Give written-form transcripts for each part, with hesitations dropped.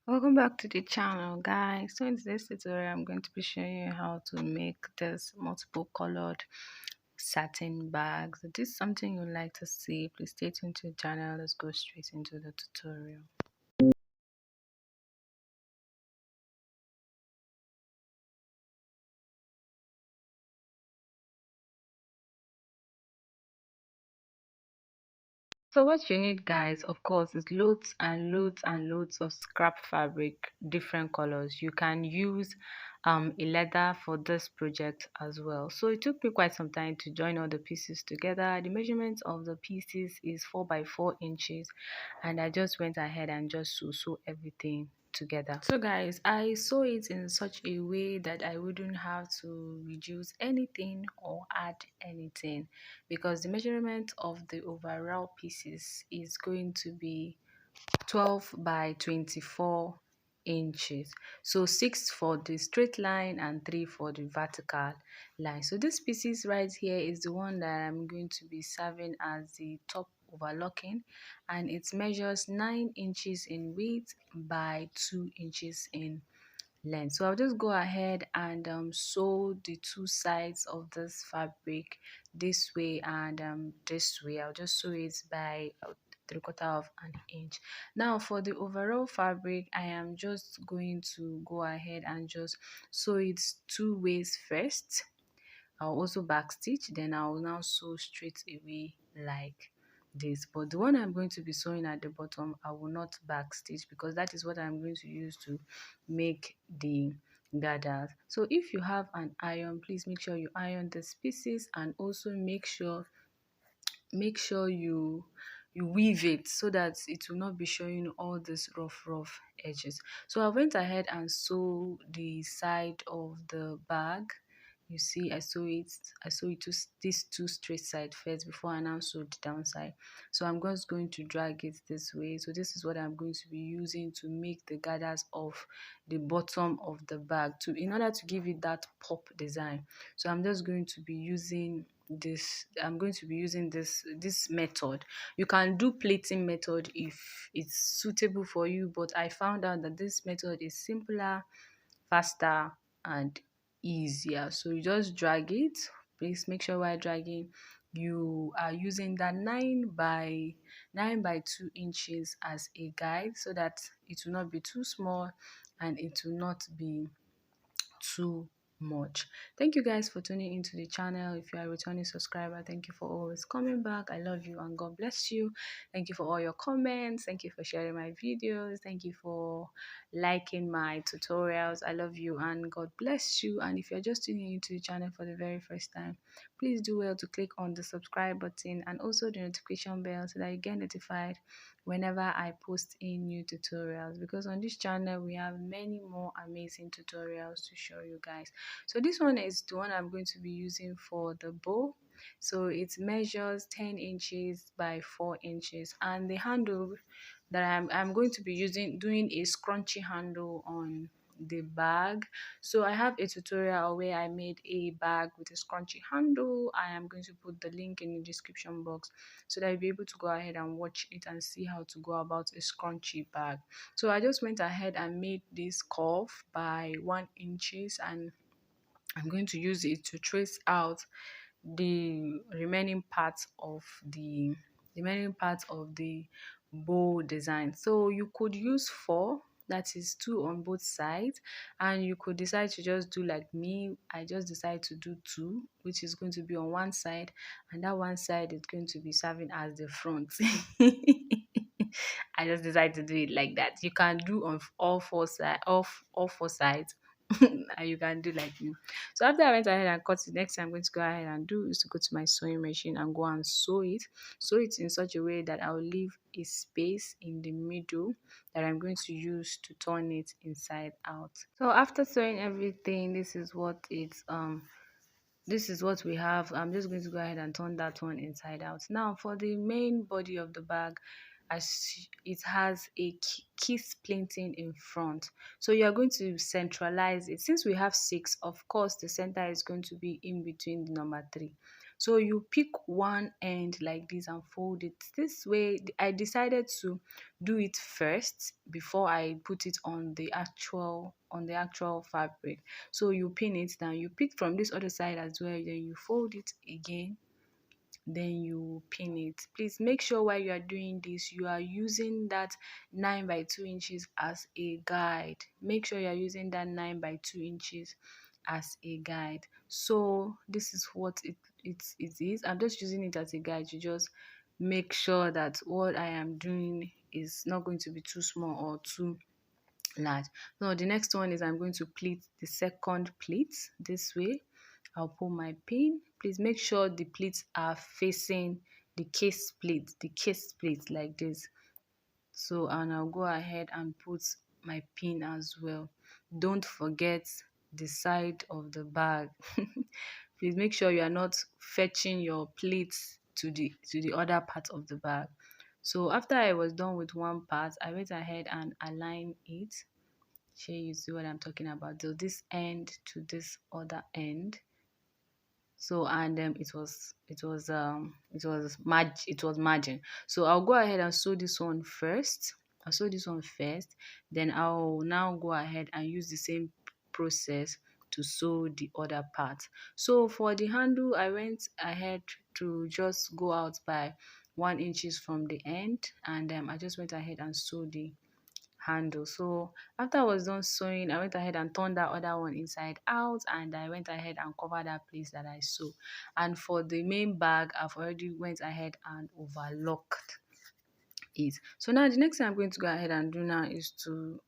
Welcome back to the channel, guys. So in this tutorial I'm going to be showing you how to make this multiple colored satin bags. If this is something you'd like to see, please stay tuned to the channel. Let's go straight into the tutorial. So what you need, guys, of course, is loads and loads and loads of scrap fabric, different colors. You can use a leather for this project as well. So it took me quite some time to join all the pieces together. The measurement of the pieces is 4 by 4 inches, and I just went ahead and just sew everything together. So guys, I sew it in such a way that I wouldn't have to reduce anything or add anything, because the measurement of the overall pieces is going to be 12 by 24 inches. So 6 for the straight line and 3 for the vertical line. So this pieces right here is the one that I'm going to be serving as the top overlocking, and it measures 9 inches in width by 2 inches in length. So I'll just go ahead and sew the two sides of this fabric this way and this way. I'll just sew it by 3/4 of an inch. Now for the overall fabric, I am just going to go ahead and just sew it two ways first. I'll also back stitch, then I'll now sew straight away like this. But the one I'm going to be sewing at the bottom, I will not back stitch, because that is what I'm going to use to make the gathers. So if you have an iron, please make sure you iron these pieces, and also make sure you weave it so that it will not be showing all these rough edges. So I went ahead and sew the side of the bag. You see, I sew it to these two straight side first before I now sew the downside. So I'm just going to drag it this way. So this is what I'm going to be using to make the gathers of the bottom of the bag, to in order to give it that pop design. So I'm just going to be using this method. You can do plating method if it's suitable for you, but I found out that this method is simpler, faster, and easier. So you just drag it. Please make sure while dragging you are using that 9 by 2 inches as a guide, so that it will not be too small and it will not be too much. Thank you guys for tuning into the channel. If you are a returning subscriber, thank you for always coming back. I love you and God bless you. Thank you for all your comments. Thank you for sharing my videos. Thank you for liking my tutorials. I love you and God bless you. And if you're just tuning into the channel for the very first time, please do well to click on the subscribe button and also the notification bell, so that you get notified whenever I post in new tutorials, because on this channel we have many more amazing tutorials to show you guys. So this one is the one I'm going to be using for the bow. So it measures 10 inches by 4 inches, and the handle that I'm going to be doing a scrunchy handle on the bag. So I have a tutorial where I made a bag with a scrunchy handle. I am going to put the link in the description box, so that you'll be able to go ahead and watch it and see how to go about a scrunchy bag. So I just went ahead and made this curve by 1 inches, and I'm going to use it to trace out the remaining parts of the bow design. So you could use 4, that is 2 on both sides, and you could decide to just do like me. I just decided to do 2, which is going to be on one side, and that one side is going to be serving as the front. I just decided to do it like that. You can do on all four sides. And you can do like me. So after I went ahead and cut it, next thing I'm going to go ahead and do is to go to my sewing machine and go and sew it. Sew it in such a way that I'll leave a space in the middle that I'm going to use to turn it inside out. So after sewing everything, this is what we have. I'm just going to go ahead and turn that one inside out. Now for the main body of the bag, as it has a kiss planting in front, so you're going to centralize it. Since we have 6, of course the center is going to be in between the number 3. So you pick one end like this and fold it this way. I decided to do it first before I put it on the actual fabric. So you pin it down, you pick from this other side as well, then you fold it again, then you pin it. Please make sure while you are doing this you are using that 9 by 2 inches as a guide. Make sure you are using that 9 by 2 inches as a guide. So this is what it is. I'm just using it as a guide to just make sure that what I am doing is not going to be too small or too large. So the next one is I'm going to pleat the second pleat this way. I'll pull my pin. Please make sure the pleats are facing the case plate like this. So, and I'll go ahead and put my pin as well. Don't forget the side of the bag. Please make sure you are not fetching your plates to the other part of the bag. So after I was done with one part, I went ahead and aligned it. Here you see what I'm talking about. So this end to this other end. So and it was margin. So I'll go ahead and sew this one first. I'll sew this one first, then I'll now go ahead and use the same process to sew the other part. So for the handle, I went ahead to just go out by 1 inches from the end, and I just went ahead and sew the handle. So after I was done sewing, I went ahead and turned that other one inside out, and I went ahead and covered that place that I sewed. And for the main bag, I've already went ahead and overlocked it. So now the next thing I'm going to go ahead and do now is to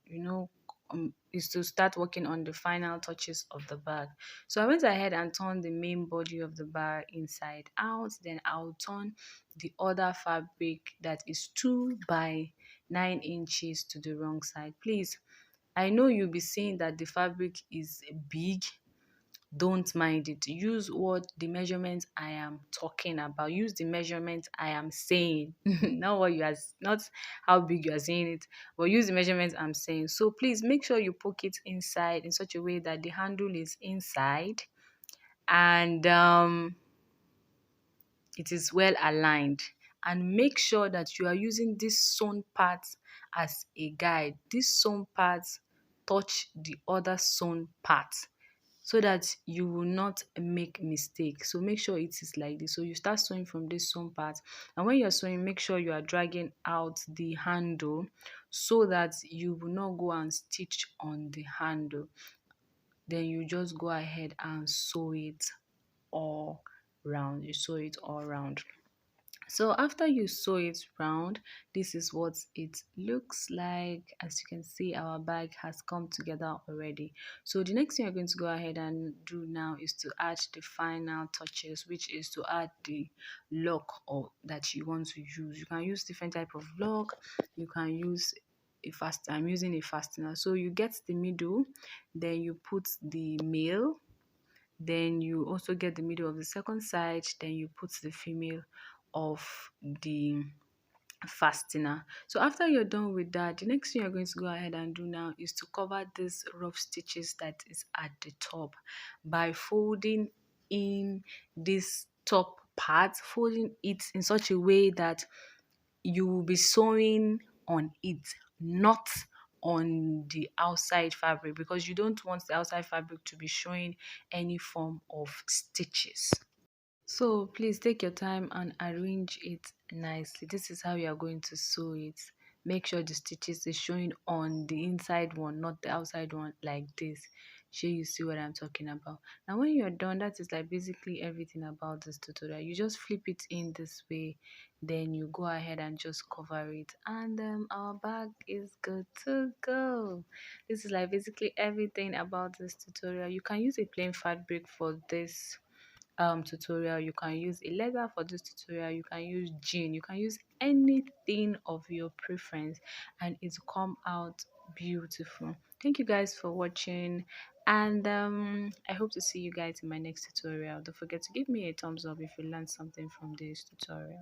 is to start working on the final touches of the bag. So I went ahead and turned the main body of the bag inside out. Then I'll turn the other fabric that is 2 by 9 inches to the wrong side. Please, I know you'll be seeing that the fabric is big. Don't mind it. Use what the measurements I am talking about. Use the measurements I am saying. Not what you are, not how big you are saying it, but use the measurements I'm saying. So please make sure you poke it inside in such a way that the handle is inside, and it is well aligned. And make sure that you are using this sewn part as a guide. This sewn part touch the other sewn part, so that you will not make mistakes. So make sure it is like this. So you start sewing from this sewn part, and when you're sewing, make sure you are dragging out the handle so that you will not go and stitch on the handle. Then you just go ahead and sew it all round. You sew it all round. So after you sew it round, this is what it looks like. As you can see, our bag has come together already. So the next thing you're going to go ahead and do now is to add the final touches, which is to add the lock or that you want to use. You can use different type of lock. You can use a fastener. I'm using a fastener. So you get the middle, then you put the male, then you also get the middle of the second side, then you put the female of the fastener. So after you're done with that, the next thing you're going to go ahead and do now is to cover this rough stitches that is at the top by folding in this top part, folding it in such a way that you will be sewing on it, not on the outside fabric, because you don't want the outside fabric to be showing any form of stitches. So please take your time and arrange it nicely. This is how you are going to sew it. Make sure the stitches is showing on the inside one, not the outside one, like this. Sure you see what I'm talking about. Now when you're done, that is like basically everything about this tutorial. You just flip it in this way, then you go ahead and just cover it, and our bag is good to go. This is like basically everything about this tutorial. You can use a plain fabric for this tutorial. You can use a leather for this tutorial. You can use jean. You can use anything of your preference, and it's come out beautiful. Thank you guys for watching, and I hope to see you guys in my next tutorial. Don't forget to give me a thumbs up if you learned something from this tutorial.